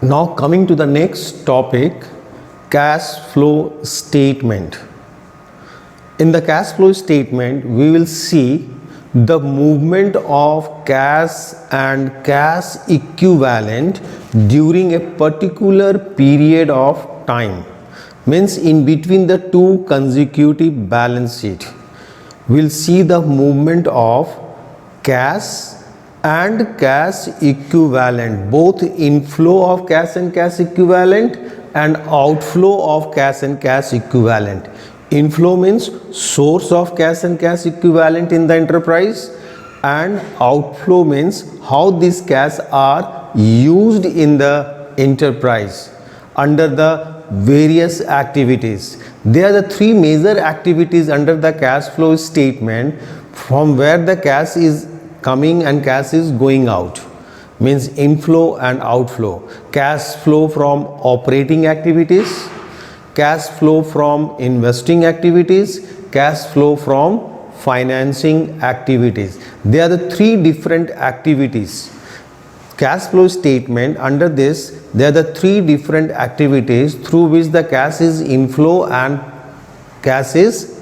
Now coming to the next topic, cash flow statement. In the cash flow statement, we will see the movement of cash and cash equivalent during a particular period of time. Means in between the two consecutive balance sheet, we'll see the movement of cash and cash equivalent, both inflow of cash and cash equivalent and outflow of cash and cash equivalent. Inflow means source of cash and cash equivalent in the enterprise, and outflow means how these cash are used in the enterprise under the various activities. There are the three major activities under the cash flow statement, from where the cash is coming and cash is going out, means inflow and outflow. Cash flow from operating activities, cash flow from investing activities, cash flow from financing activities. They are the three different activities. Cash flow statement, under this there are the three different activities through which the cash is inflow and cash is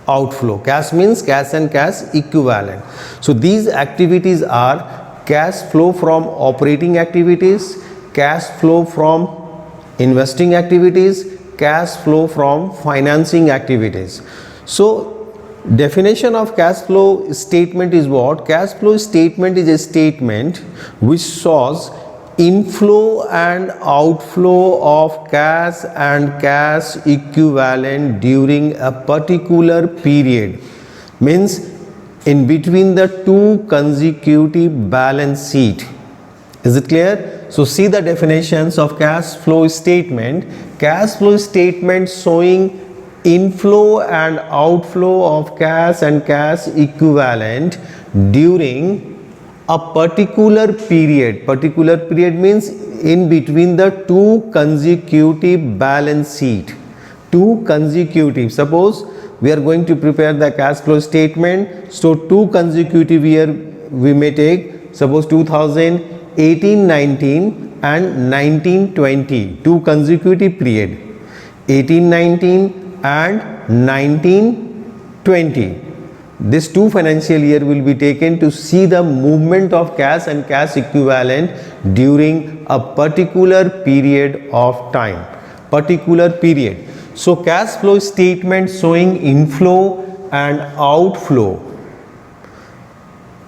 outflow. Cash means cash and cash equivalent. So these activities are cash flow from operating activities, cash flow from investing activities, cash flow from financing activities. So definition of cash flow statement is what? Cash flow statement is a statement which shows inflow and outflow of cash and cash equivalent during a particular period, means in between the two consecutive balance sheet. Is it clear? So see the definitions of cash flow statement. Cash flow statement showing inflow and outflow of cash and cash equivalent during a particular period. Particular period means in between the two consecutive balance sheet. Two consecutive. Suppose we are going to prepare the cash flow statement. So two consecutive year we may take. Suppose 2018-19 and 19-20. Two consecutive period. 18-19 and 19-20. These two financial year will be taken to see the movement of cash and cash equivalent during a particular period of time. Particular period. So cash flow statement showing inflow and outflow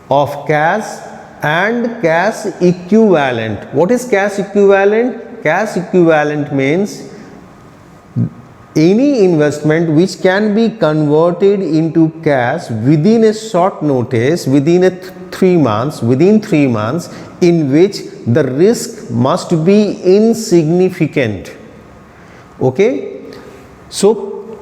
of cash and cash equivalent. What is cash equivalent? Cash equivalent means any investment which can be converted into cash within a short notice, within a 3 months, within 3 months, in which the risk must be insignificant. Okay, so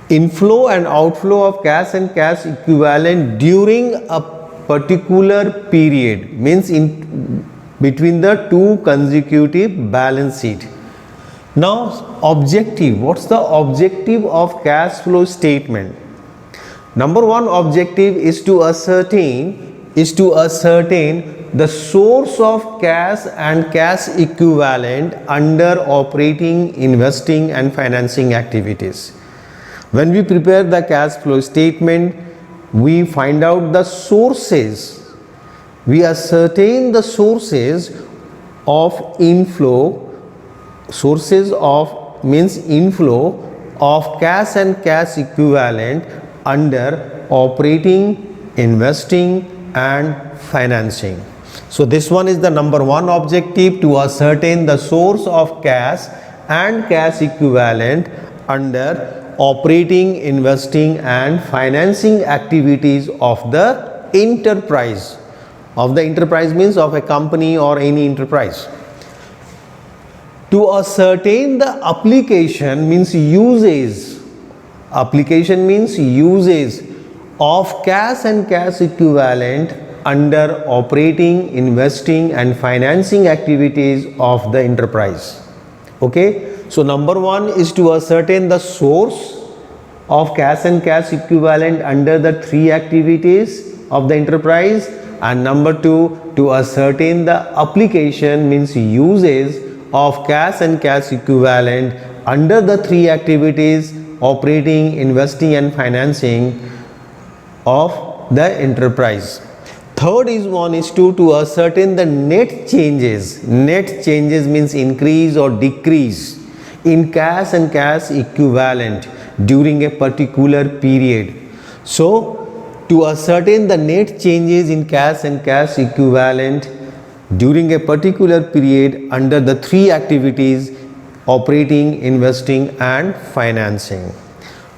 inflow and outflow of cash and cash equivalent during a particular period, means in between the two consecutive balance sheet. Now objective, what's the objective of cash flow statement? Number one objective is to ascertain the source of cash and cash equivalent under operating, investing and financing activities. When we prepare the cash flow statement, we find out the sources, we ascertain the sources of inflow, sources of means inflow of cash and cash equivalent under operating, investing and financing. So this one is the number one objective, to ascertain the source of cash and cash equivalent under operating, investing and financing activities of the enterprise. Of the enterprise means of a company or any enterprise. To ascertain the application means uses. Application means uses of cash and cash equivalent under operating, investing and financing activities of the enterprise. Okay, so number one is to ascertain the source of cash and cash equivalent under the three activities of the enterprise, and number two, to ascertain the application means uses of cash and cash equivalent under the three activities: operating, investing and financing of the enterprise. Third is to ascertain the net changes. Net changes means increase or decrease in cash and cash equivalent during a particular period. So to ascertain the net changes in cash and cash equivalent during a particular period under the three activities: operating, investing and financing.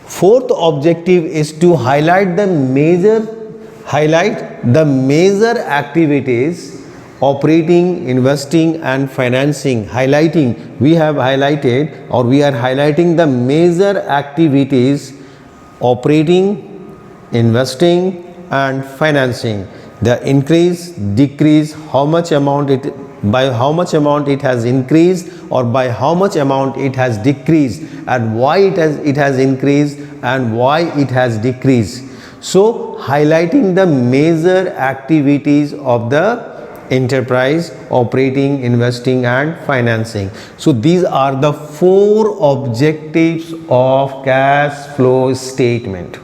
Fourth objective is to highlight the major activities: operating, investing and financing. We have highlighted, or we are highlighting the major activities: operating, investing and financing. The increase, decrease, how much amount it has increased, or by how much amount it has decreased, and why it has increased and why it has decreased. So highlighting the major activities of the enterprise: operating, investing and financing. So these are the four objectives of cash flow statement.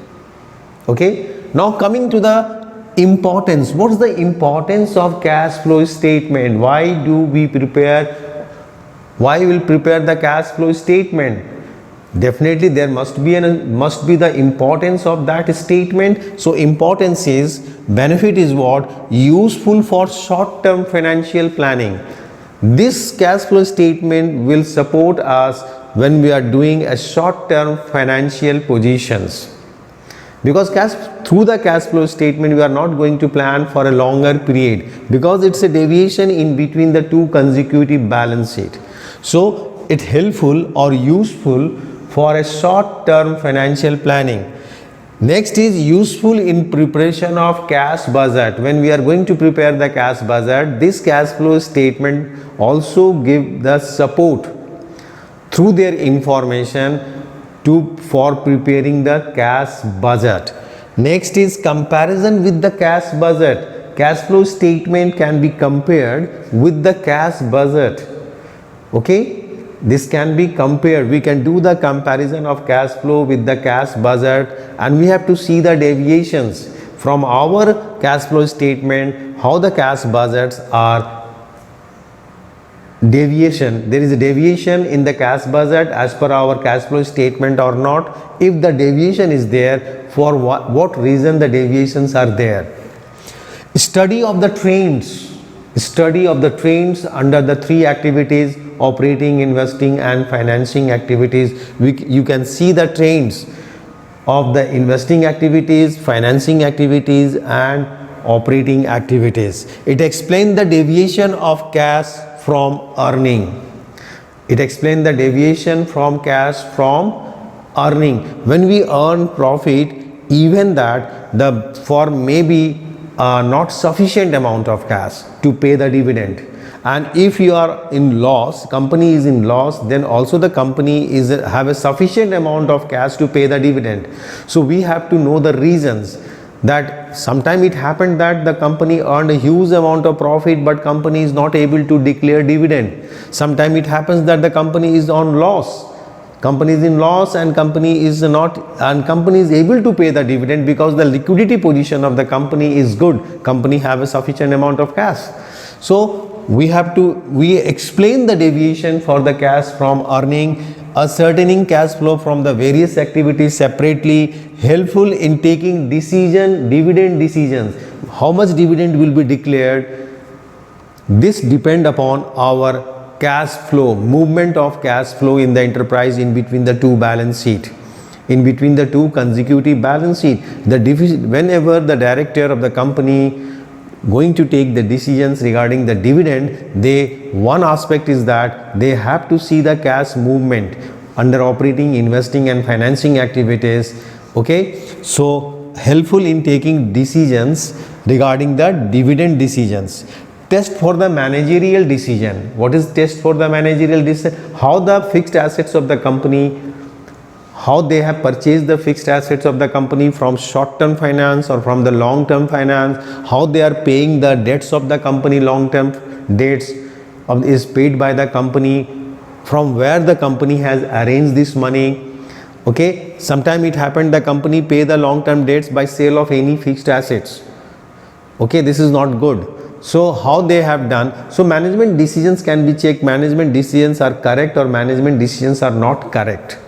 Okay, now coming to the importance. What is the importance of cash flow statement? Why will prepare the cash flow statement? Definitely there must be the importance of that statement. So importance is, benefit is what? Useful for short term financial planning. This cash flow statement will support us when we are doing a short term financial positions, because through the cash flow statement we are not going to plan for a longer period, because it's a deviation in between the two consecutive balance sheet. So it's helpful or useful for a short term financial planning. Next is useful in preparation of cash budget. When we are going to prepare the cash budget, this cash flow statement also give the support through their information for preparing the cash budget. Next is comparison with the cash budget. Cash flow statement can be compared with the cash budget. Okay, this can be compared. We can do the comparison of cash flow with the cash budget, and we have to see the deviations from our cash flow statement, how the cash budgets are deviation. There is a deviation in the cash budget as per our cash flow statement or not. If the deviation is there, for what reason the deviations are there. Study of the trends under the three activities: operating, investing and financing activities. You can see the trends of the investing activities, financing activities and operating activities. It explains the deviation of cash from earning. When we earn profit, even that for maybe not sufficient amount of cash to pay the dividend, and if you are in loss, company is in loss, then also the company have a sufficient amount of cash to pay the dividend. So we have to know the reasons. That sometime it happened that the company earned a huge amount of profit, but company is not able to declare dividend. Sometime it happens that the company is on loss. Company is in loss and company is able to pay the dividend because the liquidity position of the company is good. Company have a sufficient amount of cash. So we explain the deviation for the cash from earning, ascertaining cash flow from the various activities separately, helpful in taking dividend decisions. How much dividend will be declared? This depend upon our cash flow, movement of cash flow in the enterprise in between the two balance sheet, in between the two consecutive balance sheet. Whenever the director of the company going to take the decisions regarding the dividend, one aspect is that they have to see the cash movement under operating, investing and financing activities. Okay, so helpful in taking decisions regarding the dividend decisions. Test for the managerial decision. What is test for the managerial decision? How the fixed assets of the company, how they have purchased the fixed assets of the company from short term finance or from the long term finance, how they are paying the debts of the company, long term debts, is paid by the company, from where the company has arranged this money. Okay, sometime it happened the company pay the long term debts by sale of any fixed assets. Okay, this is not good. So how they have done? So management decisions can be checked. Management decisions are correct or management decisions are not correct.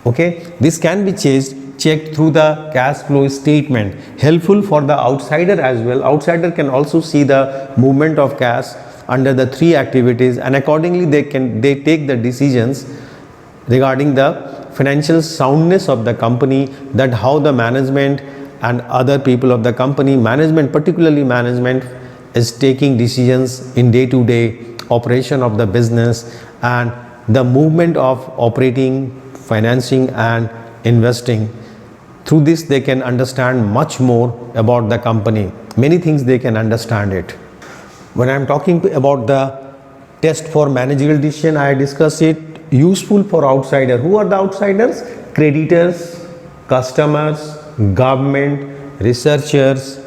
Okay, this can be checked through the cash flow statement, helpful for the outsider as well. Outsider can also see the movement of cash under the three activities, and accordingly they take the decisions regarding the financial soundness of the company, that how the management and other people of the company, management, particularly management, is taking decisions in day-to-day operation of the business, and the movement of operating, financing and investing. Through this they can understand much more about the company. Many things they can understand it. When I am talking about the test for managerial decision, I discuss it useful for outsider. Who are the outsiders? Creditors, customers, government, researchers.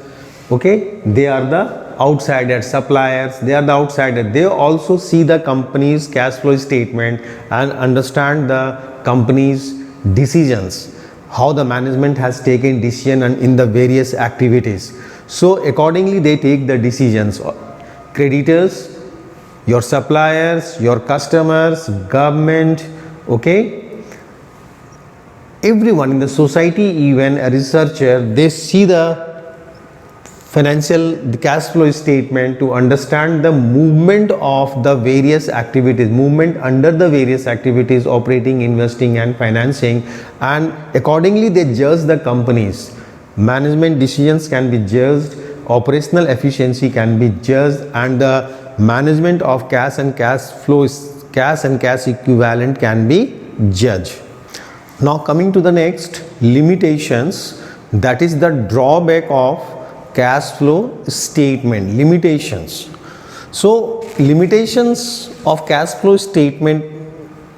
Okay, they are the outsiders. Suppliers, they are the outsiders. They also see the company's cash flow statement and understand the company's decisions, how the management has taken decision and in the various activities. So accordingly they take the decisions. Creditors, your suppliers, your customers, government, okay, everyone in the society, even a researcher, they see the the cash flow statement to understand the movement of the various activities, movement under the various activities, operating, investing and financing, and accordingly they judge the companies. Management decisions can be judged, operational efficiency can be judged, and the management of cash and cash flows, cash and cash equivalent can be judged. Now coming to the next, limitations, that is the drawback of cash flow statement. Limitations. So limitations of cash flow statement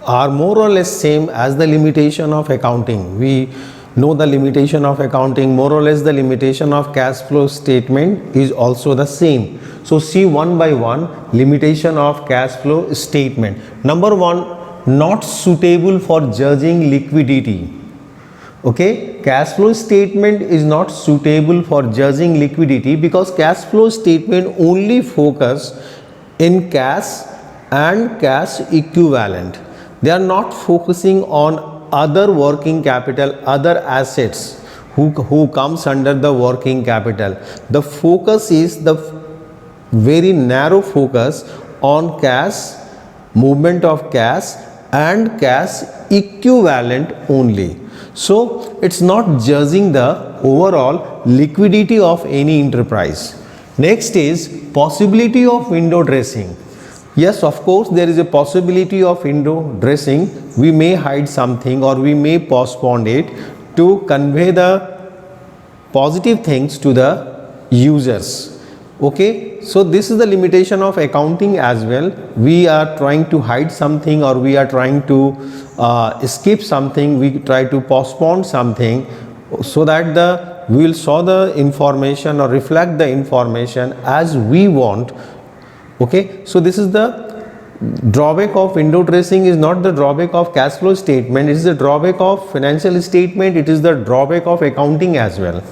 are more or less same as the limitation of accounting. We know the limitation of accounting, more or less the limitation of cash flow statement is also the same. So see one by one limitation of cash flow statement. Number one, not suitable for judging liquidity. Okay, cash flow statement is not suitable for judging liquidity because cash flow statement only focus in cash and cash equivalent. They are not focusing on other working capital, other assets who comes under the working capital. The focus is the very narrow focus on cash, movement of cash and cash equivalent only. So it's not judging the overall liquidity of any enterprise. Next is possibility of window dressing. Yes, of course there is a possibility of window dressing. We may hide something or we may postpone it to convey the positive things to the users. Okay, so this is the limitation of accounting as well. We are trying to hide something or we are trying to skip something, we try to postpone something so that we will show the information or reflect the information as we want. Okay, so this is the drawback of window dressing. Is not the drawback of cash flow statement, it is the drawback of financial statement, it is the drawback of accounting as well.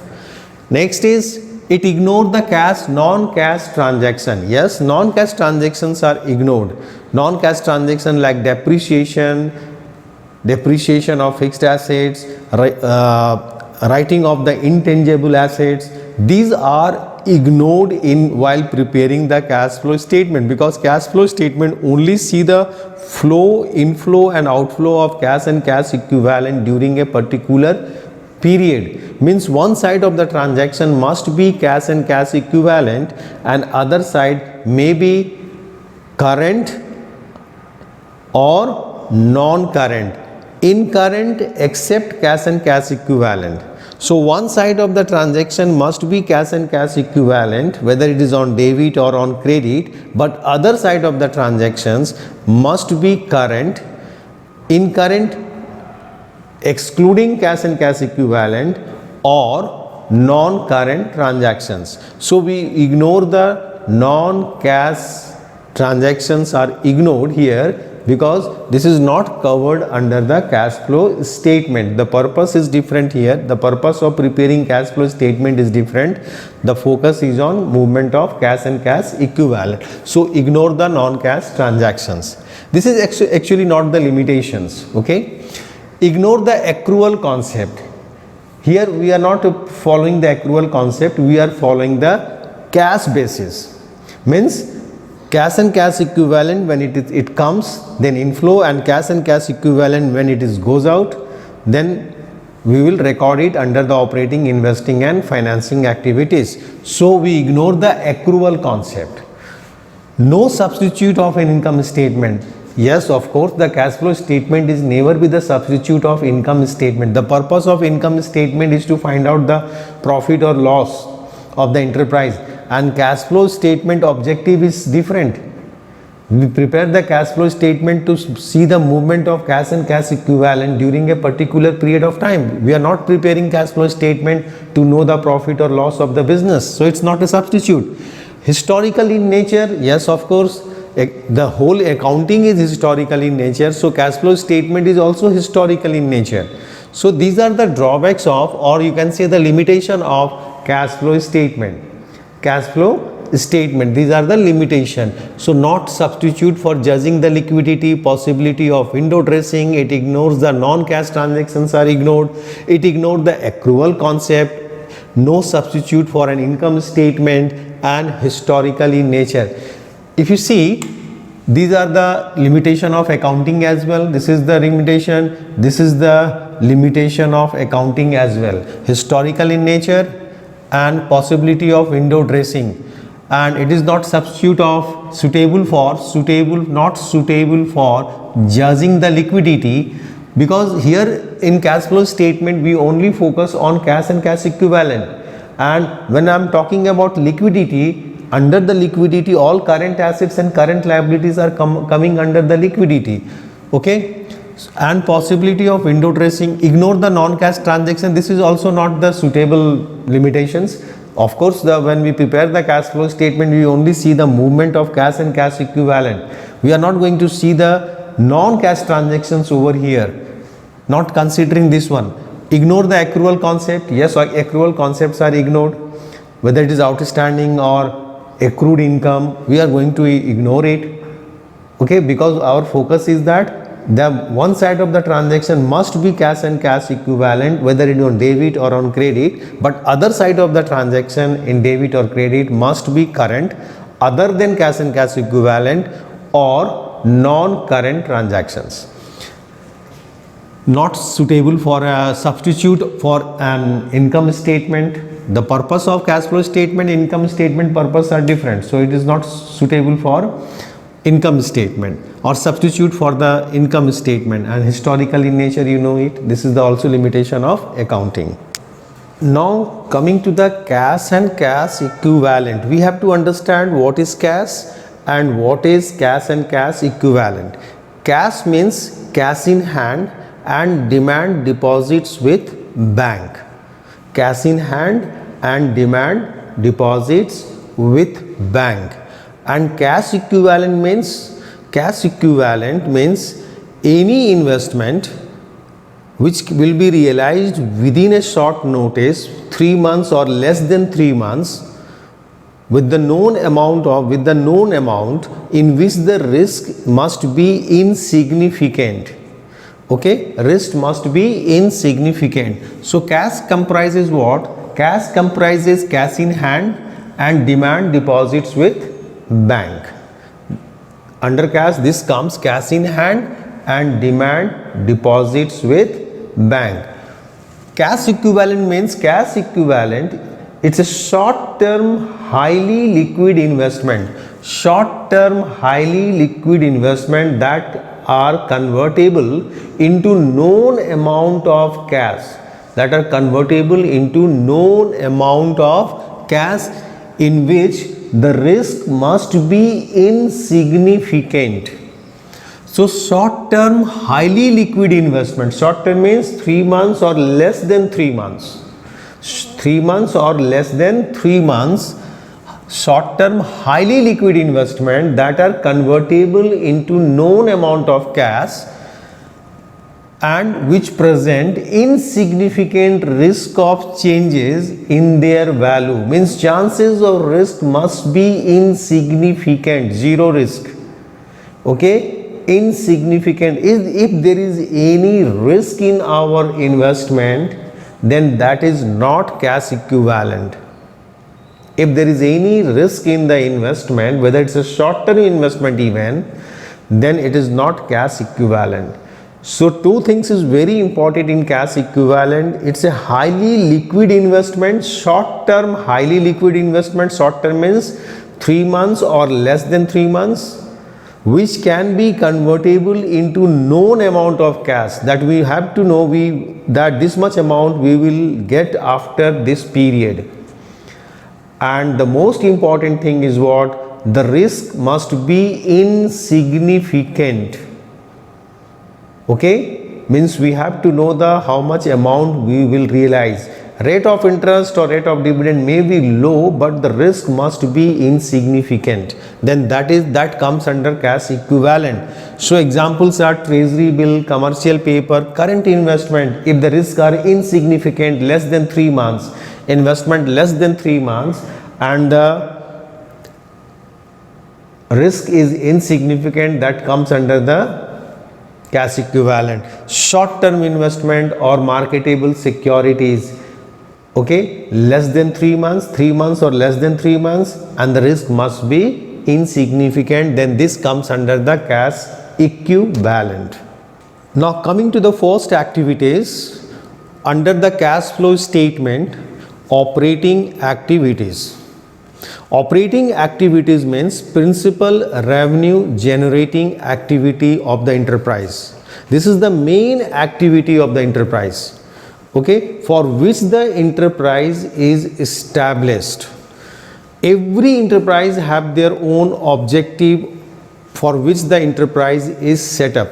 Next is it ignored the cash, non-cash transaction. Yes, non-cash transactions are ignored. Non-cash transaction like depreciation of fixed assets, writing of the intangible assets, these are ignored while preparing the cash flow statement, because cash flow statement only see the flow, inflow and outflow of cash and cash equivalent during a particular period. Means one side of the transaction must be cash and cash equivalent and other side may be current or non-current, incurrent except cash and cash equivalent. So one side of the transaction must be cash and cash equivalent, whether it is on debit or on credit, but other side of the transactions must be current, incurrent excluding cash and cash equivalent, or non-current transactions. So we ignore the non-cash transactions are ignored here because this is not covered under the cash flow statement. The purpose is different here. The purpose of preparing cash flow statement is different. The focus is on movement of cash and cash equivalent. So ignore the non-cash transactions. This is actually not the limitations. Okay. Ignore the accrual concept. Here we are not following the accrual concept. We are following the cash basis. Means cash and cash equivalent when it comes, then inflow, and cash equivalent when it goes out, then we will record it under the operating, investing and financing activities. So we ignore the accrual concept. No substitute of an income statement. Yes, of course, the cash flow statement is never be the substitute of income statement. The purpose of income statement is to find out the profit or loss of the enterprise, and cash flow statement objective is different. We prepare the cash flow statement to see the movement of cash and cash equivalent during a particular period of time. We are not preparing cash flow statement to know the profit or loss of the business. So it's not a substitute. Historical in nature, yes, of course, the whole accounting is historical in nature. So cash flow statement is also historical in nature. So these are the drawbacks of, or you can say the limitation of cash flow statement. Cash flow statement, these are the limitation. So not substitute for judging the liquidity, possibility of window dressing. It ignores the non-cash transactions are ignored. It ignored the accrual concept. No substitute for an income statement, and historical in nature. If you see, these are the limitation of accounting as well. This is the limitation. This is the limitation of accounting as well. Historical in nature and possibility of window dressing. And it is not substitute of not suitable for judging the liquidity, because here in cash flow statement we only focus on cash and cash equivalent. And when I am talking about liquidity, under the liquidity all current assets and current liabilities are coming under the liquidity. Okay. And possibility of window dressing, ignore the non-cash transaction. This is also not the suitable limitations. Of course, when we prepare the cash flow statement, we only see the movement of cash and cash equivalent. We are not going to see the non-cash transactions over here, not considering this one. Ignore the accrual concept. Yes, accrual concepts are ignored. Whether it is outstanding or accrued income, we are going to ignore it. Okay, because our focus is that the one side of the transaction must be cash and cash equivalent, whether it is on debit or on credit, but other side of the transaction in debit or credit must be current other than cash and cash equivalent or non-current transactions. Not suitable for a substitute for an income statement. The purpose of cash flow statement, income statement purpose are different. So it is not suitable for income statement or substitute for the income statement, and historical in nature, you know it. This is the also limitation of accounting. Now coming to the cash and cash equivalent, we have to understand what is cash and what is cash and cash equivalent. Cash means cash in hand and demand deposits with bank. Cash in hand and demand deposits with bank. And cash equivalent means any investment which will be realized within a short notice, 3 months or less than 3 months, with the known amount in which the risk must be insignificant. Okay, risk must be insignificant. So cash comprises what? Cash comprises cash in hand and demand deposits with bank. Under cash, this comes cash in hand and demand deposits with bank. Cash equivalent means it's a short term highly liquid investment. Short term highly liquid investment that are convertible into known amount of cash. In which the risk must be insignificant. So short term highly liquid investment, short term means 3 months or less than 3 months. 3 months or less than 3 months, short-term highly liquid investment that are convertible into known amount of cash and which present insignificant risk of changes in their value. Means chances of risk must be insignificant, zero risk. Okay, insignificant. If there is any risk in our investment, then that is not cash equivalent. If there is any risk in the investment, whether it's a short-term investment even, then it is not cash equivalent. So two things is very important in cash equivalent. It's a highly liquid investment, short-term highly liquid investment. Short-term means 3 months or less than 3 months, which can be convertible into known amount of cash, that we have to know that this much amount we will get after this period. And the most important thing is what? The risk must be insignificant. Okay, means we have to know how much amount we will realize. Rate of interest or rate of dividend may be low, but the risk must be insignificant. Then that comes under cash equivalent. So examples are treasury bill, commercial paper, current investment. If the risks are insignificant, less than 3 months, investment less than 3 months, and the risk is insignificant, that comes under the cash equivalent. Short-term investment or marketable securities, okay, less than 3 months, 3 months or less than 3 months, and the risk must be insignificant, then this comes under the cash equivalent. Now coming to the first activities under the cash flow statement, operating activities. Operating activities means principal revenue generating activity of the enterprise. This is the main activity of the enterprise, okay, for which the enterprise is established. Every enterprise have their own objective for which the enterprise is set up.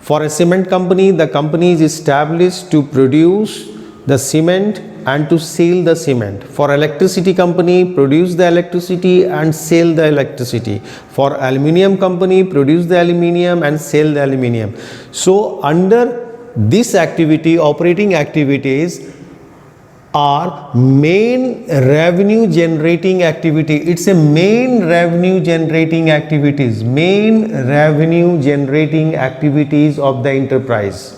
For a cement company, the company is established to produce the cement and to sell the cement. For electricity company, produce the electricity and sell the electricity. For aluminium company, produce the aluminium and sell the aluminium. So under this activity, operating activities are main revenue generating activity. It's a main revenue generating activities, main revenue generating activities of the enterprise.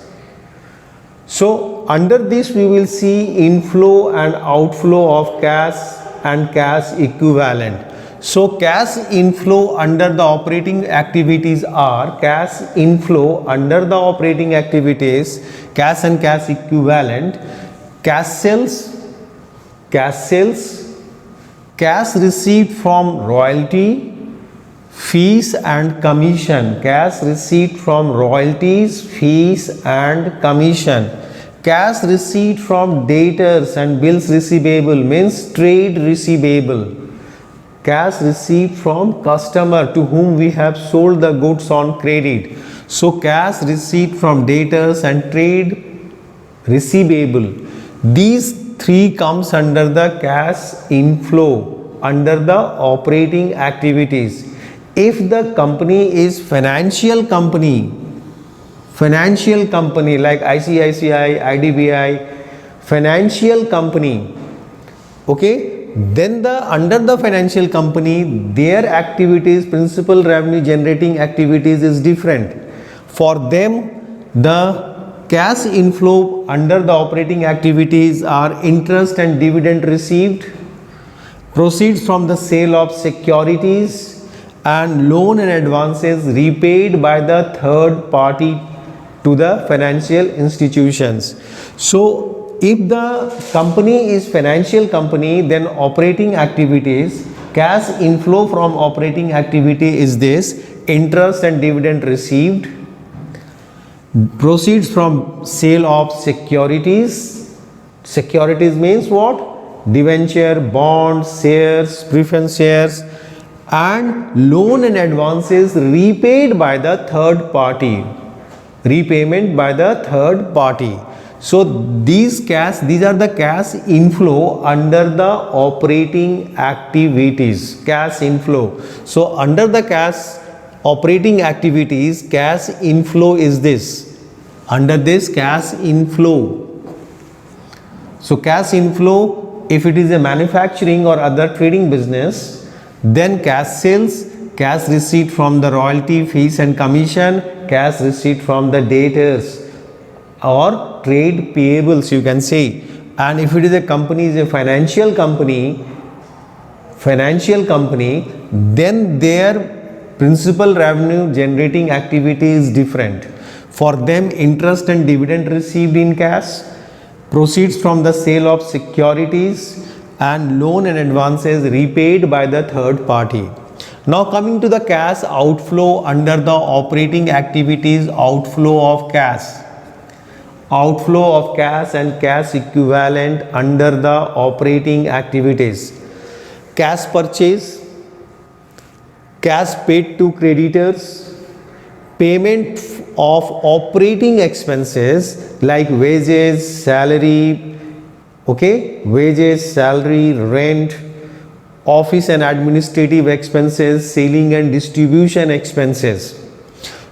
So under this we will see inflow and outflow of cash and cash equivalent. So cash inflow under the operating activities are cash inflow under the operating activities, cash and cash equivalent, cash sales, cash received from royalty, fees and commission, cash received from royalties, fees and commission, cash received from debtors and bills receivable means trade receivable, cash received from customer to whom we have sold the goods on credit. So cash received from debtors and trade receivable, these three comes under the cash inflow under the operating activities. If the company is financial company like ICICI, IDBI, financial company, okay, then under the financial company their activities, principal revenue generating activities is different. For them the cash inflow under the operating activities are interest and dividend received, proceeds from the sale of securities, and loan and advances repaid by the third party to the financial institutions. So if the company is financial company, then operating activities, cash inflow from operating activity is this: interest and dividend received, proceeds from sale of securities. Securities means what? Debenture, bonds, shares, preference shares, and loan and advances repaid by the third party, repayment by the third party. So these are the cash inflow under the operating activities, cash inflow. So under the cash operating activities, cash inflow is this. Under this, cash inflow. So cash inflow, if it is a manufacturing or other trading business, then cash sales, cash receipt from the royalty, fees and commission, cash receipt from the debtors or trade payables, you can say. And if it is a company, is a financial company, then their principal revenue generating activity is different. For them, interest and dividend received in cash, proceeds from the sale of securities, and loan and advances repaid by the third party. Now coming to the cash outflow under the operating activities, outflow of cash and cash equivalent under the operating activities. Cash purchase, cash paid to creditors, payment of operating expenses like wages, salary, rent, office and administrative expenses, selling and distribution expenses.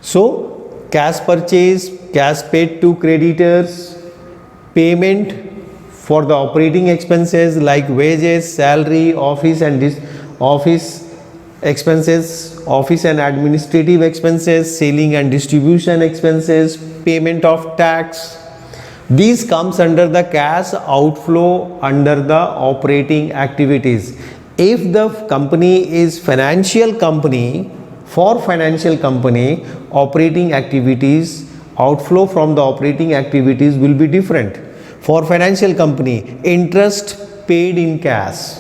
So cash purchase, cash paid to creditors, payment for the operating expenses like wages, salary, office and administrative expenses, selling and distribution expenses, payment of tax. These comes under the cash outflow under the operating activities. If the company is financial company, for financial company, operating activities, outflow from the operating activities will be different. For financial company, interest paid in cash.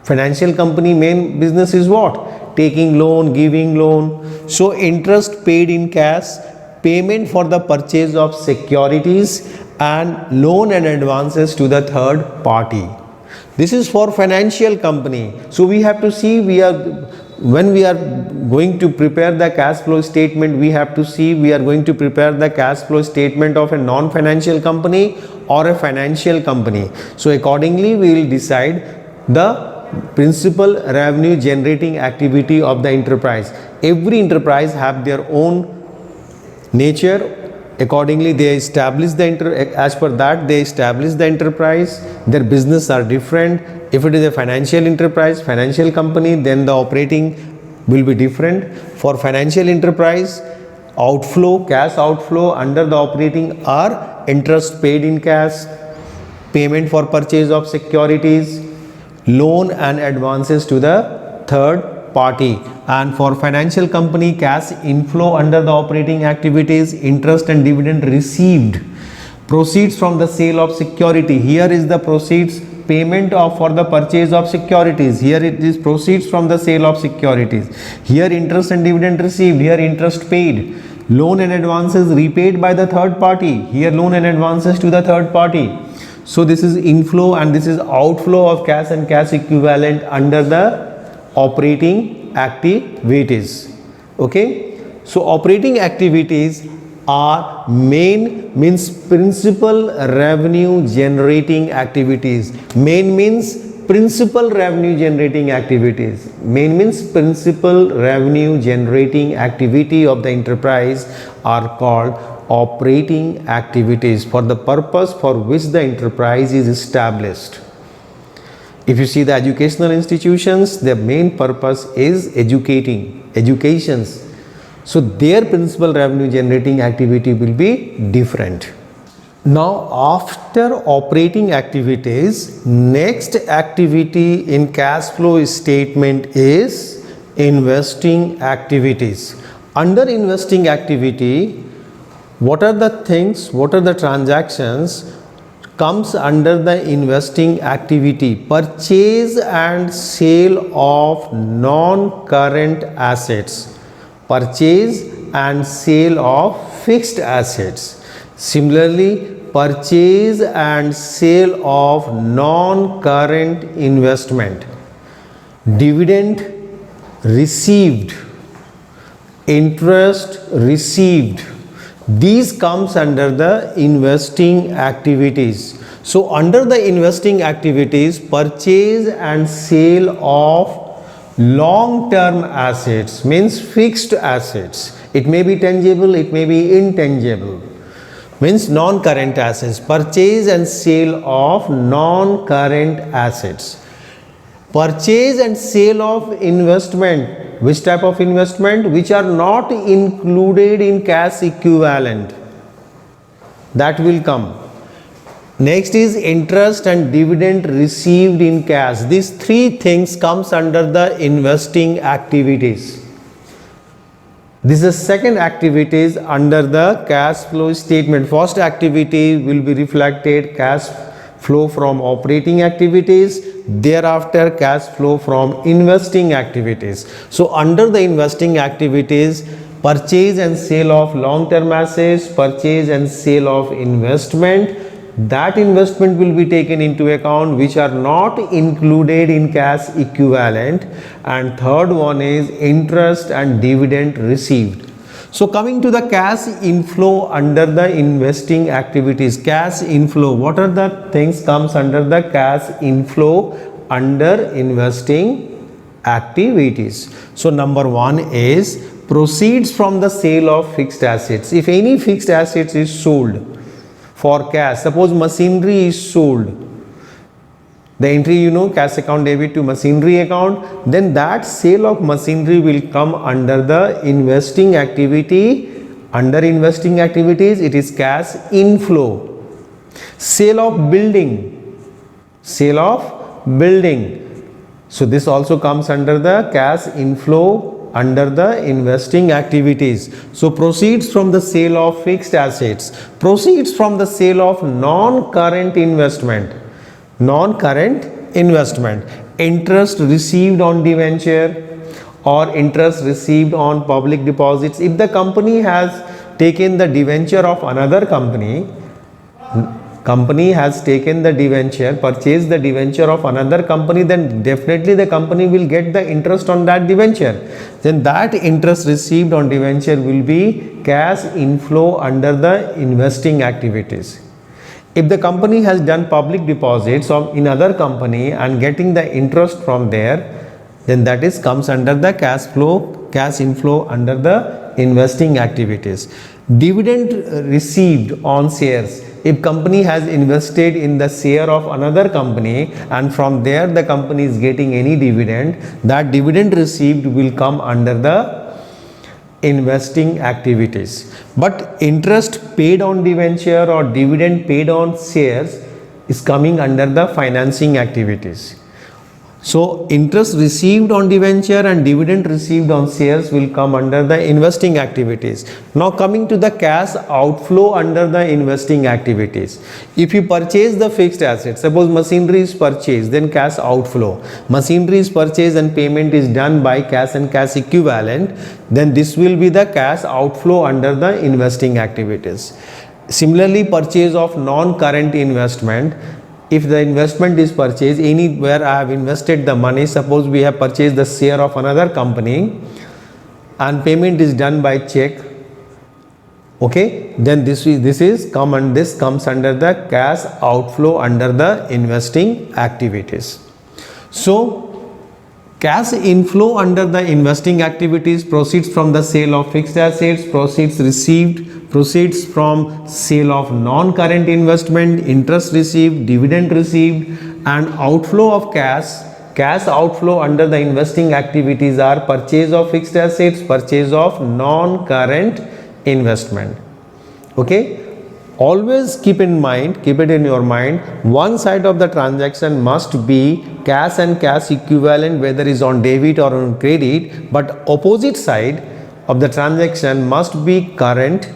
Financial company main business is what? Taking loan, giving loan. So interest paid in cash, payment for the purchase of securities, and loan and advances to the third party. This is for financial company. So we have to see, when we are going to prepare the cash flow statement, we have to see we are going to prepare the cash flow statement of a non-financial company or a financial company. So accordingly we will decide the principal revenue generating activity of the enterprise. Every enterprise have their own nature. Accordingly they establish as per that they establish the enterprise. Their business are different. If it is a financial enterprise, financial company, then the operating will be different. For financial enterprise, cash outflow under the operating are interest paid in cash, payment for purchase of securities, loan and advances to the third party. And for financial company, cash inflow under the operating activities, interest and dividend received, proceeds from the sale of security. Here is the proceeds, payment for the purchase of securities. Here it is proceeds from the sale of securities. Here interest and dividend received. Here interest paid. Loan and advances repaid by the third party. Here loan and advances to the third party. So this is inflow and this is outflow of cash and cash equivalent under the operating activities. Okay. So operating activities are means principal revenue generating activities. Main means principal revenue generating activities. Main means principal revenue generating activity of the enterprise are called operating activities for the purpose for which the enterprise is established. If you see the educational institutions, their main purpose is educations. So their principal revenue generating activity will be different. Now after operating activities, next activity in cash flow statement is investing activities. Under investing activity, what are the transactions comes under the investing activity? Purchase and sale of non-current assets. Purchase and sale of fixed assets. Similarly, purchase and sale of non-current investment. Dividend received. Interest received. These comes under the investing activities. So under the investing activities, purchase and sale of long-term assets means fixed assets. It may be tangible, it may be intangible. Means non-current assets. Purchase and sale of non-current assets. Purchase and sale of investment. Which type of investment? Which are not included in cash equivalent. That will come. Next is interest and dividend received in cash. These three things comes under the investing activities. This is second activities under the cash flow statement. First activity will be reflected cash flow from operating activities, thereafter cash flow from investing activities. So under the investing activities, purchase and sale of long-term assets, purchase and sale of investment, that investment will be taken into account which are not included in cash equivalent, and third one is interest and dividend received. So coming to the cash inflow under the investing activities, cash inflow, what are the things comes under the cash inflow under investing activities? So number one is proceeds from the sale of fixed assets. If any fixed assets is sold for cash, suppose machinery is sold, the entry cash account debit to machinery account, then that sale of machinery will come under the investing activity. Under investing activities, it is cash inflow. Sale of building, so this also comes under the cash inflow under the investing activities. So proceeds from the sale of fixed assets, proceeds from the sale of non-current investment, interest received on debenture or interest received on public deposits. If the company has taken the debenture of another company has taken the debenture, purchased the debenture of another company, then definitely the company will get the interest on that debenture. Then that interest received on debenture will be cash inflow under the investing activities. If the company has done public deposits in other company and getting the interest from there, then that is comes under the cash inflow under the investing activities. Dividend received on shares. If company has invested in the share of another company and from there the company is getting any dividend, that dividend received will come under the investing activities. But interest paid on debenture or dividend paid on shares is coming under the financing activities. So interest received on debenture and dividend received on shares will come under the investing activities. Now coming to the cash outflow under the investing activities. If you purchase the fixed assets, suppose machinery is purchased, then cash outflow. Machinery is purchased and payment is done by cash and cash equivalent, then this will be the cash outflow under the investing activities. Similarly, purchase of non-current investment. If the investment is purchased anywhere, I have invested the money, suppose we have purchased the share of another company and payment is done by check, okay, then this comes under the cash outflow under the investing activities. So cash inflow under the investing activities, proceeds from the sale of fixed assets, proceeds received, proceeds from sale of non-current investment, interest received, dividend received, and outflow of cash. Cash outflow under the investing activities are purchase of fixed assets, purchase of non-current investment. Okay, always keep it in your mind, one side of the transaction must be cash and cash equivalent, whether is on debit or on credit, but opposite side of the transaction must be current.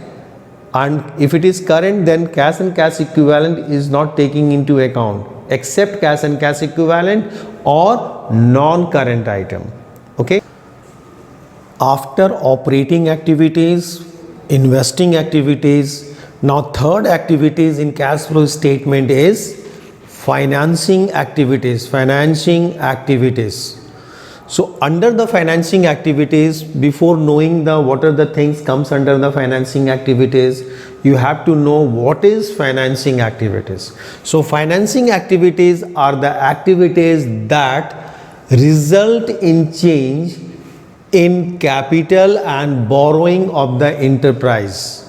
And if it is current, then cash and cash equivalent is not taking into account except cash and cash equivalent or non-current item. Okay. After operating activities, investing activities, now third activities in cash flow statement is financing activities. So under the financing activities, before knowing the what are the things comes under the financing activities, you have to know what is financing activities. So financing activities are the activities that result in change in capital and borrowing of the enterprise.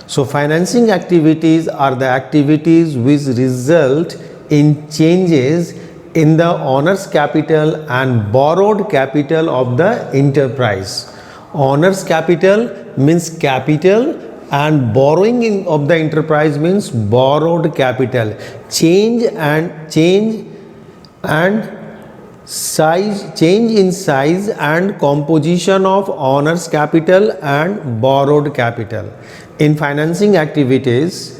So financing activities are the activities which result in changes in the owner's capital and borrowed capital of the enterprise. Owner's capital means capital and borrowing of the enterprise means borrowed capital. Change in size and composition of owner's capital and borrowed capital. In financing activities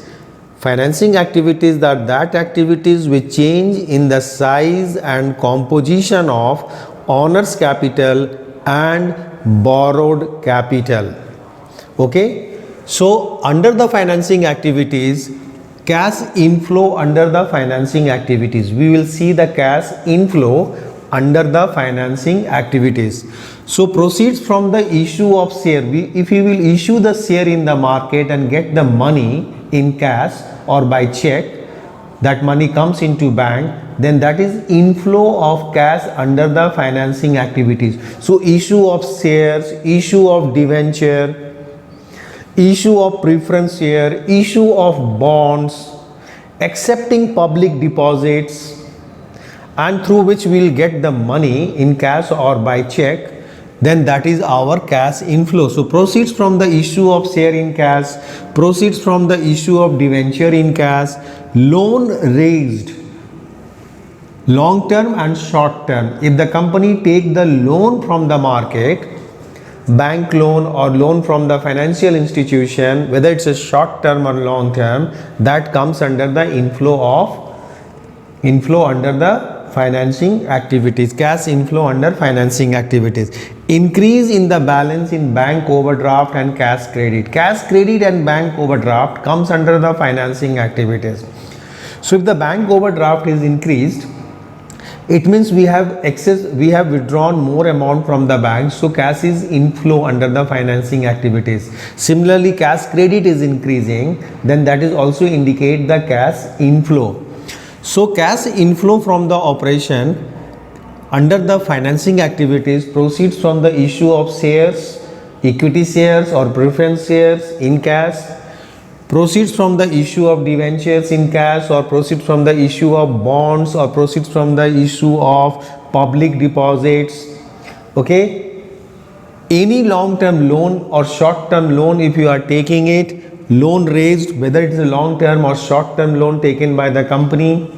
are that activities which change in the size and composition of owner's capital and borrowed capital. Okay, so under the financing activities, cash inflow under the financing activities, we will see the cash inflow under the financing activities. So proceeds from the issue of share, if you will issue the share in the market and get the money in cash or by check, that money comes into bank, then that is inflow of cash under the financing activities. So issue of shares, issue of debenture, issue of preference share, issue of bonds, accepting public deposits, and through which we will get the money in cash or by check, then that is our cash inflow. So proceeds from the issue of share in cash, proceeds from the issue of debenture in cash, loan raised long term and short term. If the company take the loan from the market, bank loan or loan from the financial institution, whether it's a short term or long term, that comes under the inflow under the financing activities, cash inflow under financing activities. Increase in the balance in bank overdraft and cash credit. Cash credit and bank overdraft comes under the financing activities. So if the bank overdraft is increased, it means we have withdrawn more amount from the bank, so cash is inflow under the financing activities. Similarly, cash credit is increasing, then that is also indicate the cash inflow. So cash inflow from the operation under the financing activities proceeds from the issue of shares, equity shares or preference shares in cash, proceeds from the issue of debentures in cash, or proceeds from the issue of bonds, or proceeds from the issue of public deposits. Okay, any long term loan or short term loan, if you are taking it, loan raised, whether it is a long term or short term loan taken by the company,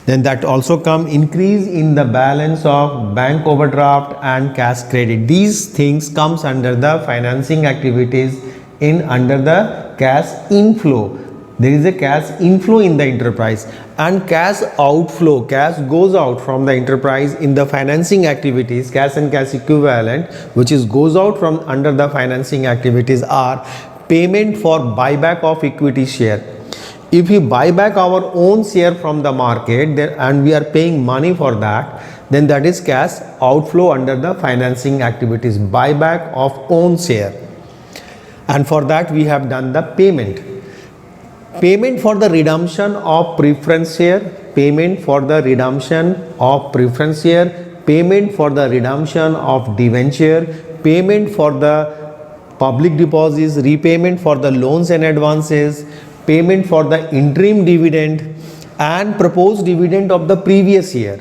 then that also come increase in the balance of bank overdraft and cash credit. These things comes under the financing activities under the cash inflow. There is a cash inflow in the enterprise, and cash outflow, cash goes out from the enterprise in the financing activities, cash and cash equivalent, which is goes out from under the financing activities, are payment for buyback of equity share. If we buy back our own share from the market and we are paying money for that, then that is cash outflow under the financing activities, buyback of own share. And for that we have done the payment for the redemption of preference share, payment for the redemption of preference share, payment for the redemption of debenture, payment for the public deposits, repayment for the loans and advances, payment for the interim dividend and proposed dividend of the previous year,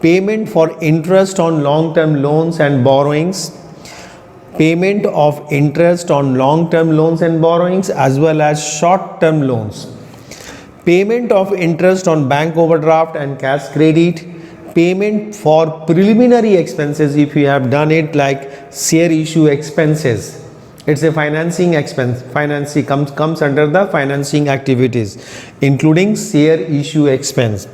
payment for interest on long term loans and borrowings, payment of interest on long term loans and borrowings as well as short term loans, payment of interest on bank overdraft and cash credit, payment for preliminary expenses if you have done it, like share issue expenses. It's a financing expense. Financing comes under the financing activities, including share issue expense.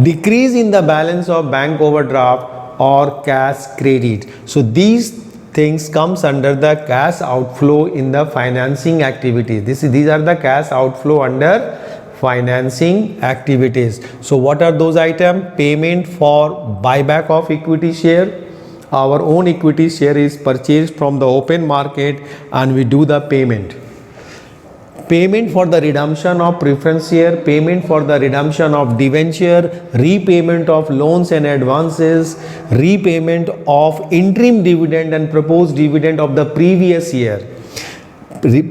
Decrease in the balance of bank overdraft or cash credit. So these things comes under the cash outflow in the financing activities. These are the cash outflow under financing activities. So what are those items? Payment for buyback of equity share. Our own equity share is purchased from the open market and we do the payment. Payment for the redemption of preference share, payment for the redemption of debenture, repayment of loans and advances, repayment of interim dividend and proposed dividend of the previous year,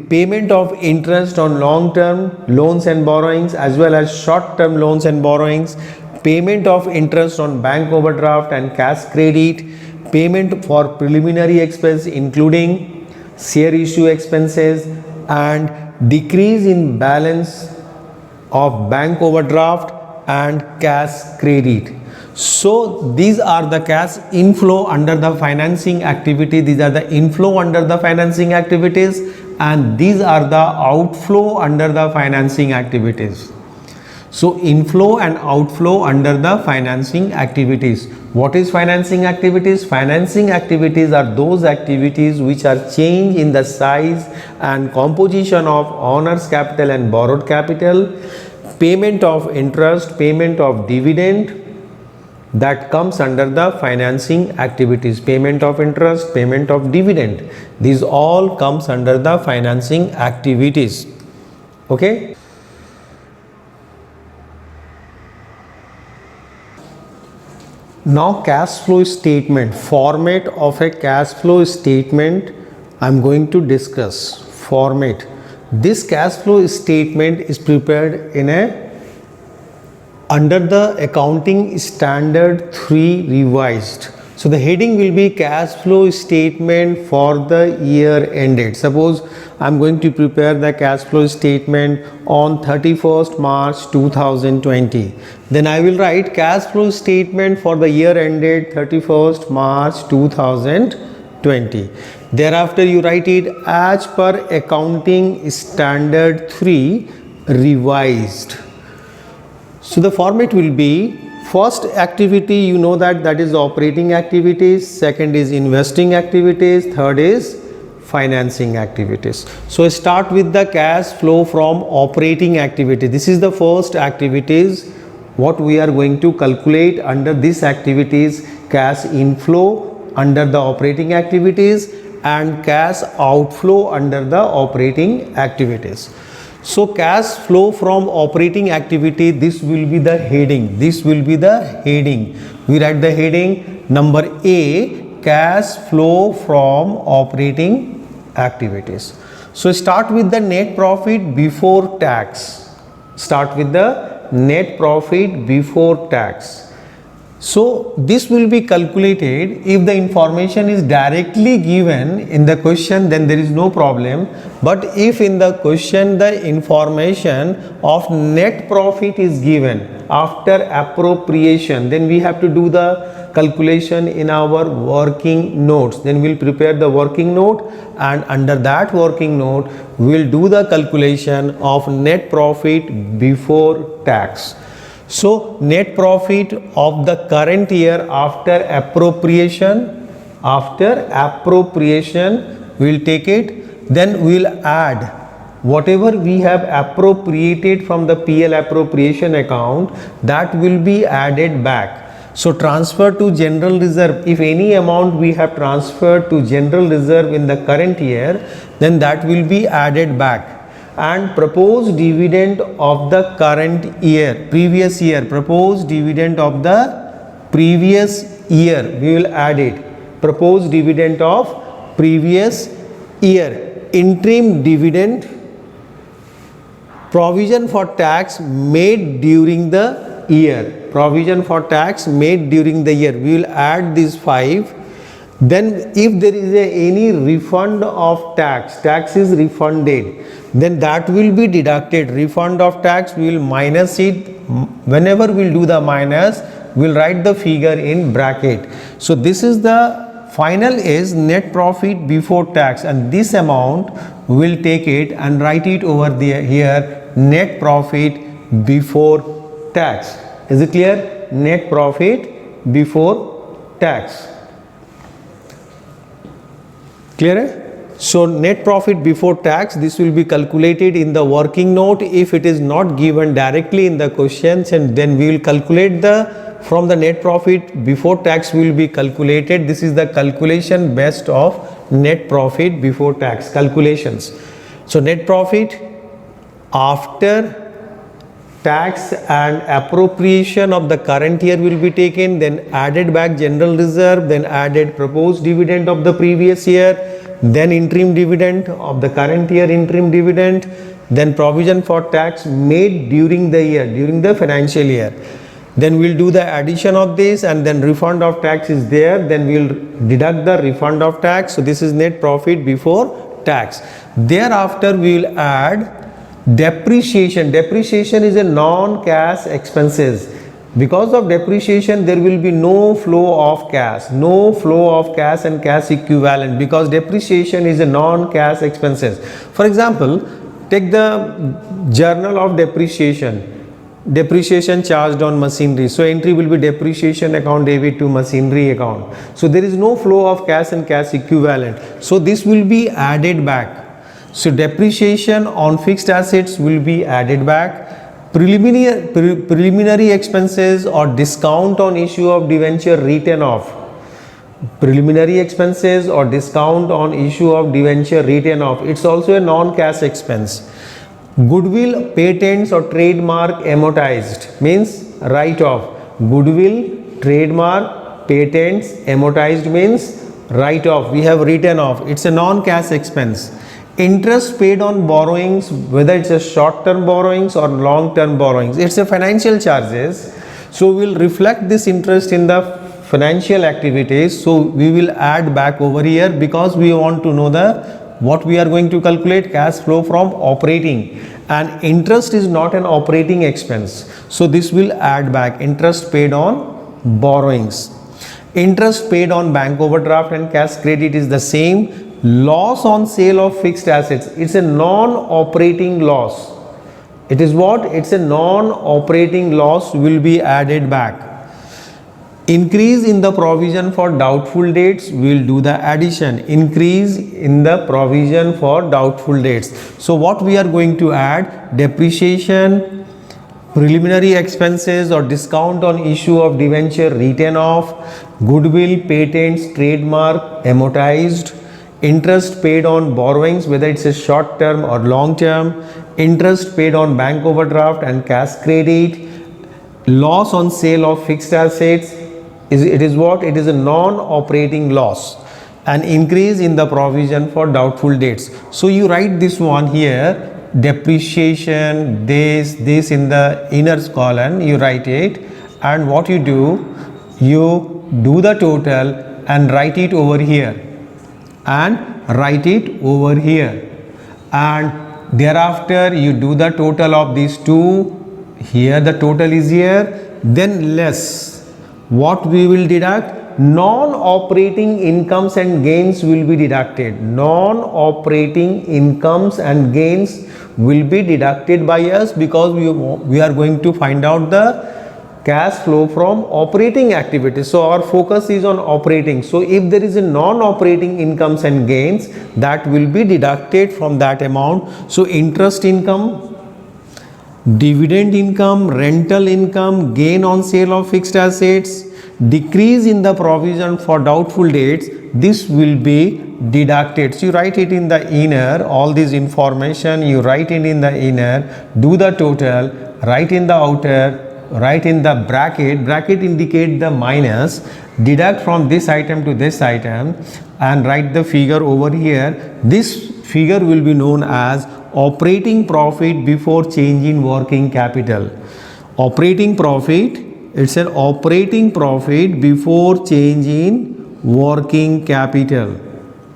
payment of interest on long-term loans and borrowings as well as short-term loans and borrowings, payment of interest on bank overdraft and cash credit, payment for preliminary expense including share issue expenses, and decrease in balance of bank overdraft and cash credit. So these are the cash inflow under the financing activity, these are the inflow under the financing activities, and these are the outflow under the financing activities. So inflow and outflow under the financing activities. What is financing activities? Financing activities are those activities which are change in the size and composition of owner's capital and borrowed capital, payment of interest, payment of dividend, that comes under the financing activities. Payment of interest, payment of dividend, these all comes under the financing activities. Okay. Now cash flow statement, format of a cash flow statement I am going to discuss. Format. This cash flow statement is prepared in a under the accounting standard 3 revised. So the heading will be cash flow statement for the year ended. Suppose I am going to prepare the cash flow statement on 31st March 2020. Then I will write cash flow statement for the year ended 31st March 2020. Thereafter you write it as per accounting standard 3 revised. So the format will be first activity, you know that is operating activities, second is investing activities, third is financing activities. So start with the cash flow from operating activity. This is the first activities what we are going to calculate under this activities: cash inflow under the operating activities and cash outflow under the operating activities. So cash flow from operating activity, this will be the heading. This will be the heading. We write the heading number A, cash flow from operating activities. So start with the net profit before tax. Start with the net profit before tax. So this will be calculated if the information is directly given in the question, then there is no problem. But if in the question the information of net profit is given after appropriation, then we have to do the calculation in our working notes. Then we'll prepare the working note, and under that working note we'll do the calculation of net profit before tax. So net profit of the current year after appropriation, we'll take it, then we'll add whatever we have appropriated from the PL appropriation account, that will be added back. So transfer to general reserve, if any amount we have transferred to general reserve in the current year, then that will be added back. And proposed dividend of the current year, previous year, proposed dividend of the previous year, we will add it. Proposed dividend of previous year, interim dividend, provision for tax made during the year, provision for tax made during the year, we will add these 5. Then if there is any refund of tax, tax is refunded, then that will be deducted. Refund of tax, we will minus it. Whenever we will do the minus, we will write the figure in bracket. So this is the final is net profit before tax, and this amount we will take it and write it over there here, net profit before tax. Is it clear? Net profit before tax. Clear? So net profit before tax, this will be calculated in the working note if it is not given directly in the questions, and then we will calculate from the net profit before tax will be calculated. This is the calculation based of net profit before tax calculations. So net profit after tax and appropriation of the current year will be taken, then added back general reserve, then added proposed dividend of the previous year, then interim dividend of the current year, interim dividend, then provision for tax made during the year, during the financial year. Then we'll do the addition of this, and then refund of tax is there, then we'll deduct the refund of tax. So this is net profit before tax. Thereafter we will add depreciation. Depreciation is a non-cash expenses. Because of depreciation there will be no flow of cash, no flow of cash and cash equivalent, because depreciation is a non-cash expenses. For example, take the journal of depreciation. Depreciation charged on machinery. So entry will be depreciation account debit to machinery account. So there is no flow of cash and cash equivalent. So this will be added back. So depreciation on fixed assets will be added back. Preliminary expenses or discount on issue of debenture written off. Preliminary expenses or discount on issue of debenture written off. It's also a non-cash expense. Goodwill, patents or trademark amortized means write off. Goodwill, trademark, patents amortized means write off. We have written off. It's a non-cash expense. Interest paid on borrowings, whether it's a short-term borrowings or long-term borrowings, it's a financial charges. So we'll reflect this interest in the financial activities. So we will add back over here, because we want to know what we are going to calculate, cash flow from operating, and interest is not an operating expense. So this will add back interest paid on borrowings. Interest paid on bank overdraft and cash credit is the same. Loss on sale of fixed assets, it's a non-operating loss. It is what? It's a non-operating loss, will be added back. Increase in the provision for doubtful debts, we'll do the addition. Increase in the provision for doubtful debts. So what we are going to add? Depreciation, preliminary expenses or discount on issue of debenture written off, goodwill, patents, trademark amortized, interest paid on borrowings, whether it's a short term or long term, interest paid on bank overdraft and cash credit, loss on sale of fixed assets, it is what? It is a non-operating loss. An increase in the provision for doubtful debts. So you write this one here, depreciation, this in the inner column, you write it, and what you do, you do the total and write it over here, and write it over here, and thereafter you do the total of these two. Here the total is here, then less what we will deduct? Non-operating incomes and gains will be deducted. Non-operating incomes and gains will be deducted by us, because we are going to find out the cash flow from operating activities. So our focus is on operating. So if there is a non-operating incomes and gains, that will be deducted from that amount. So interest income, dividend income, rental income, gain on sale of fixed assets, decrease in the provision for doubtful debts, this will be deducted. So you write it in the inner, all this information you write it in the inner, do the total, write in the outer, write in the bracket indicate the minus, deduct from this item to this item, and write the figure over here. This figure will be known as operating profit before change in working capital. Operating profit, it's an operating profit before change in working capital.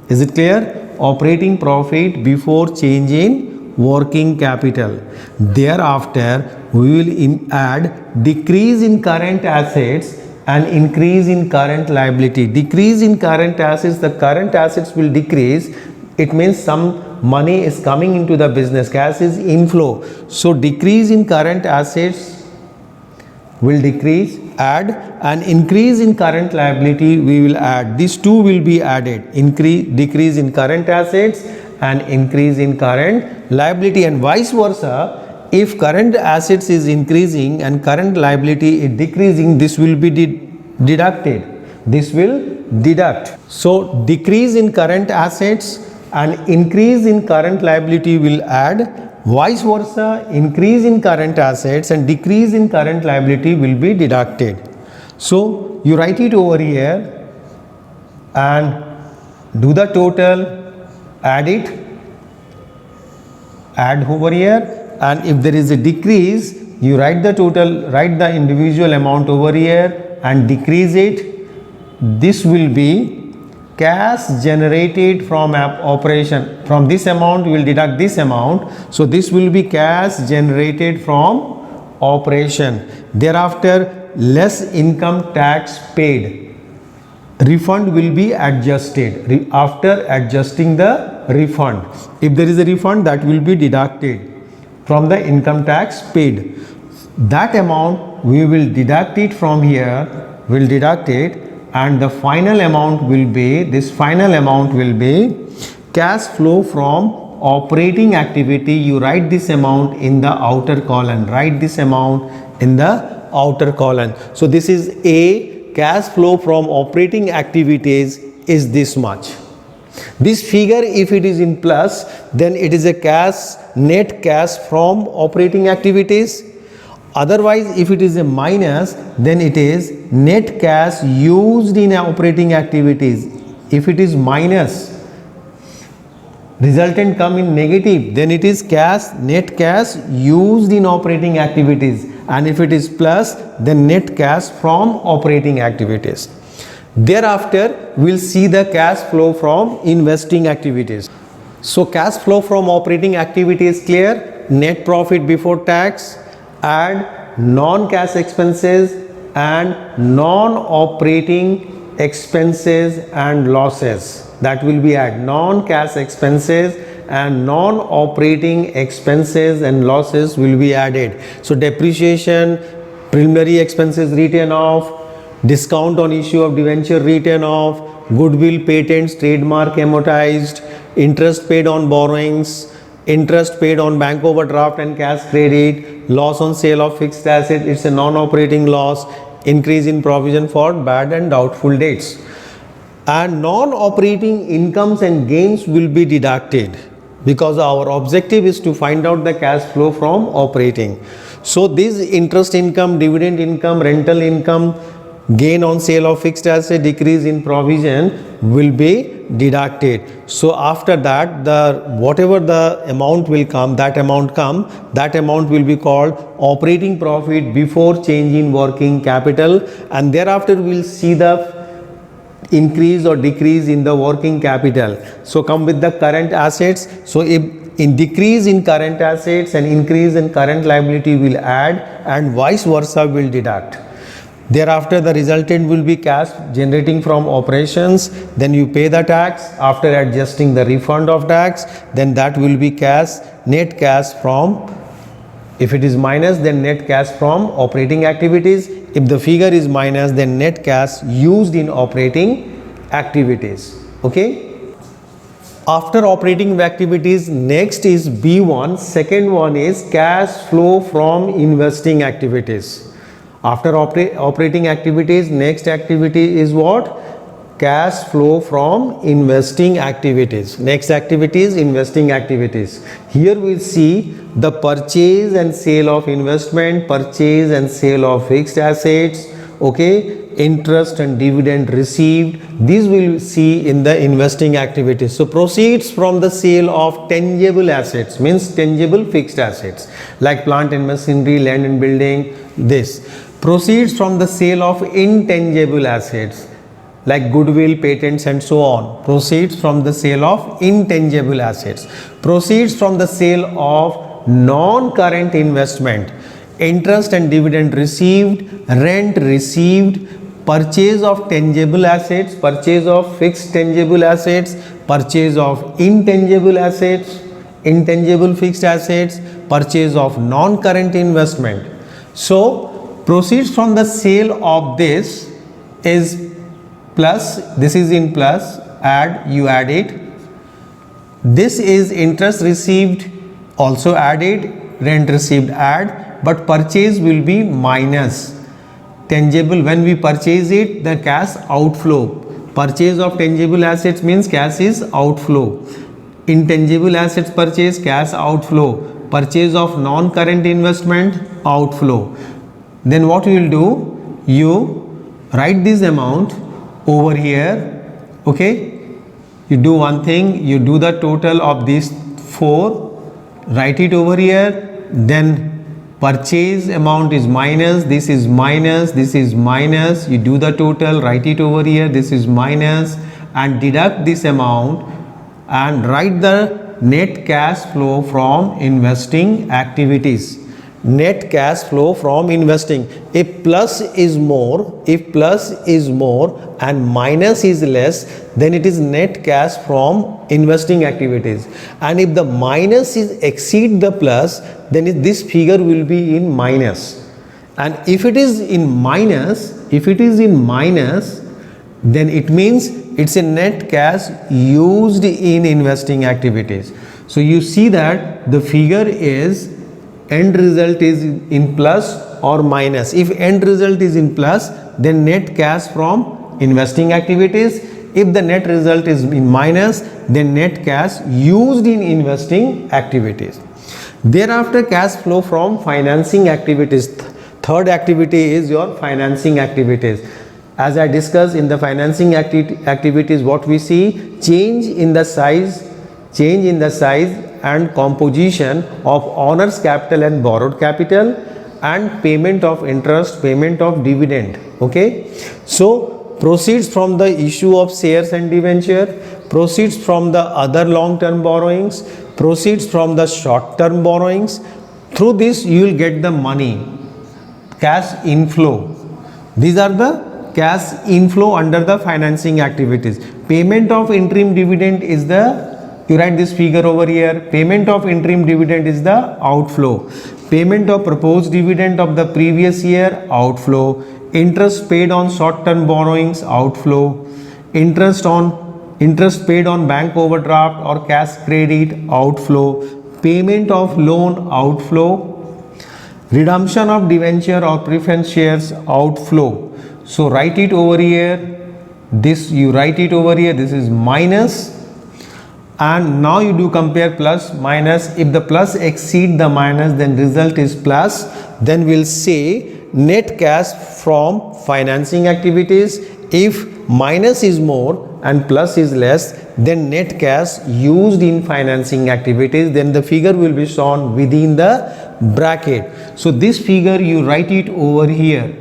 Is it clear? Operating profit before change in working capital. Thereafter we will add decrease in current assets and increase in current liability. Decrease in current assets, the current assets will decrease. It means some money is coming into the business, cash is inflow. So decrease in current assets will decrease, add, and increase in current liability we will add. These two will be added, decrease in current assets and increase in current liability, and vice versa. If current assets is increasing and current liability is decreasing, this will be deducted. This will deduct. So decrease in current assets and increase in current liability will add. Vice versa, increase in current assets and decrease in current liability will be deducted. So you write it over here and do the total, add it, add over here, and if there is a decrease, you write the total, write the individual amount over here and decrease it. This will be cash generated from operation. From this amount we will deduct this amount, so this will be cash generated from operation. Thereafter, less income tax paid. Refund will be adjusted. After adjusting the refund, if there is a refund, that will be deducted from the income tax paid. That amount we will deduct it from here, will deduct it, and the final amount will be, this final amount will be cash flow from operating activity. You write this amount in the outer column, write this amount in the outer column. So this is a cash flow from operating activities is this much. This figure, if it is in plus, then it is a net cash from operating activities. Otherwise, if it is a minus, then it is net cash used in operating activities. If it is minus, resultant come in negative, then it is net cash used in operating activities, and if it is plus, then net cash from operating activities. Thereafter, we will see the cash flow from investing activities. So cash flow from operating activity is clear. Net profit before tax, add non-cash expenses and non-operating expenses and losses. That will be add non-cash expenses and non-operating expenses and losses will be added. So depreciation, preliminary expenses written off, discount on issue of debenture written off, goodwill, patents, trademark amortized, interest paid on borrowings, interest paid on bank overdraft and cash credit, loss on sale of fixed asset, it's a non-operating loss, increase in provision for bad and doubtful debts. And non-operating incomes and gains will be deducted because our objective is to find out the cash flow from operating. So this interest income, dividend income, rental income, gain on sale of fixed asset, decrease in provision will be deducted. So after that, whatever the amount will come, that amount will be called operating profit before change in working capital, and thereafter we will see the increase or decrease in the working capital. So come with the current assets. So if in decrease in current assets and increase in current liability will add, and vice versa will deduct. Thereafter the resultant will be cash generating from operations, then you pay the tax after adjusting the refund of tax, then that will be cash, net cash from, if it is minus then net cash from operating activities, if the figure is minus then net cash used in operating activities. Okay. After operating activities, next is B1, second one is cash flow from investing activities. After operating activities, next activity is what? Cash flow from investing activities. Next activity is investing activities. Here we see the purchase and sale of investment, purchase and sale of fixed assets, okay, interest and dividend received. These we will see in the investing activities. So proceeds from the sale of tangible assets, means tangible fixed assets like plant and machinery, land and building, this. Proceeds from the sale of intangible assets like goodwill, patents and so on. Proceeds from the sale of intangible assets. Proceeds from the sale of non-current investment, interest and dividend received, rent received, purchase of tangible assets, purchase of fixed tangible assets, purchase of intangible assets, intangible fixed assets, purchase of non-current investment. So proceeds from the sale of this is plus, this is in plus, you add it. This is interest received, also added, rent received, add, but purchase will be minus. Tangible, when we purchase it, the cash outflow. Purchase of tangible assets means cash is outflow. Intangible assets purchase, cash outflow. Purchase of non-current investment, outflow. Then what you will do, you write this amount over here, okay? You do one thing, you do the total of these 4, write it over here, then purchase amount is minus, this is minus, this is minus, you do the total, write it over here, this is minus, and deduct this amount and write the net cash flow from investing activities. Net cash flow from investing. If plus is more and minus is less, then it is net cash from investing activities. And if the minus is exceed the plus, then this figure will be in minus. And if it is in minus, then it means it's a net cash used in investing activities. So you see that the figure is, end result is in plus or minus. If end result is in plus, then net cash from investing activities. If the net result is in minus, then net cash used in investing activities. Thereafter, cash flow from financing activities. Third activity is your financing activities. As I discussed, in the financing activities, what we see, change in the size and composition of owner's capital and borrowed capital, and payment of interest, payment of dividend. Okay, so proceeds from the issue of shares and debenture, proceeds from the other long-term borrowings, proceeds from the short-term borrowings. Through this you will get the money, cash inflow. These are the cash inflow under the financing activities. Payment of interim dividend is the, you write this figure over here, payment of interim dividend is the outflow. Payment of proposed dividend of the previous year, outflow. Interest paid on short-term borrowings, outflow. Interest paid on bank overdraft or cash credit, outflow. Payment of loan, outflow. Redemption of debenture or preference shares, outflow. So write it over here, this you write it over here, this is minus. And now you do compare plus minus. If the plus exceed the minus, then result is plus. Then we'll say net cash from financing activities. If minus is more and plus is less, then net cash used in financing activities. Then the figure will be shown within the bracket. So this figure you write it over here.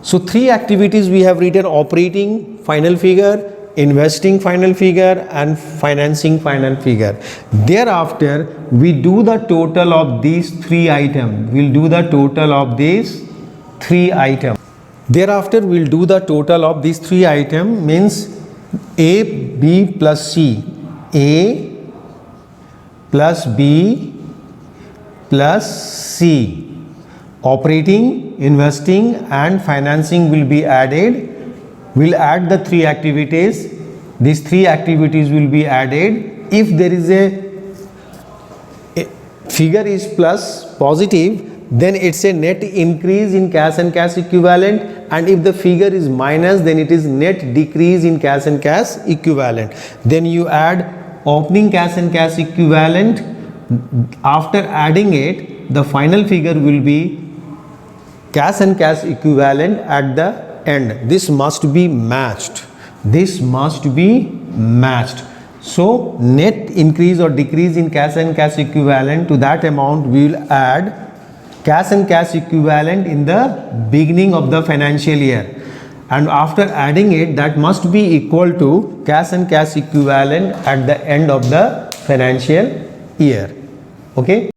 So 3 activities we have written: operating final figure, investing final figure, and financing final figure. Thereafter we do the total of these 3 items. We'll do the total of these 3 items. Thereafter we'll do the total of these 3 items, means A, B plus C. A plus B plus C. Operating, investing and financing will be added. We'll add the 3 activities. These 3 activities will be added. If there is a figure is plus, positive, then it's a net increase in cash and cash equivalent, and if the figure is minus, then it is net decrease in cash and cash equivalent. Then you add opening cash and cash equivalent. After adding it, the final figure will be cash and cash equivalent at the end. This must be matched. This must be matched. So net increase or decrease in cash and cash equivalent, to that amount we will add cash and cash equivalent in the beginning of the financial year, and after adding it, that must be equal to cash and cash equivalent at the end of the financial year. Okay.